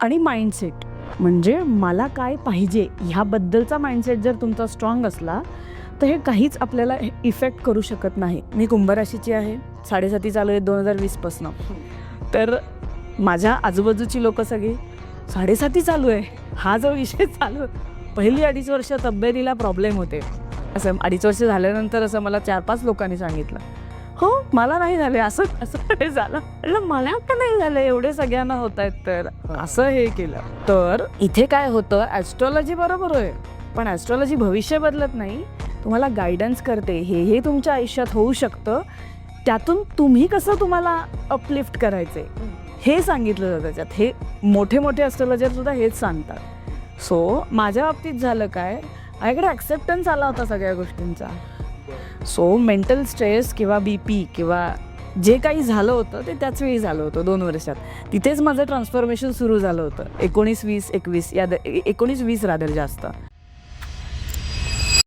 आणि माइंडसेट म्हणजे मला काय पाहिजे ह्याबद्दलचा माइंडसेट जर तुमचा स्ट्रॉंग असला तर हे काहीच आपल्याला इफेक्ट करू शकत नाही. मी कुंभ राशीची आहे, 7.5 चालू आहे 2020पासून. तर माझ्या आजूबाजूची लोक सगळी 7.5 चालू आहे, हा जो विषय चालू, पहिली 2.5 वर्ष तब्येतीला प्रॉब्लेम होते. असं 2.5 वर्ष झाल्यानंतर असं मला 4-5 लोकांनी सांगितलं, हो मला नाही झाले, असं असं झालं. मला का नाही झालं, एवढे सगळ्यांना होत आहेत, तर असं हे केलं. तर इथे काय होतं, ॲस्ट्रॉलॉजी बरोबर आहे, पण ॲस्ट्रॉलॉजी भविष्य बदलत नाही, तुम्हाला गायडन्स करते. हे तुमच्या आयुष्यात होऊ शकतं, त्यातून तुम्ही कसं तुम्हाला अपलिफ्ट करायचे हे सांगितलं जातं त्याच्यात. हे मोठे मोठे ॲस्ट्रॉलॉजर सुद्धा हेच सांगतात. सो माझ्या बाबतीत झालं काय, माझ्याकडे ॲक्सेप्टन्स आला होता सगळ्या गोष्टींचा. सो मेंटल स्ट्रेस किंवा BP किंवा जे काही झालं होतं ते त्याच वेळी झालं होतं 2 वर्षात. तिथेच माझं ट्रान्सफॉर्मेशन सुरू झालं होतं 19-20-21 या 19-20 रादर जास्त.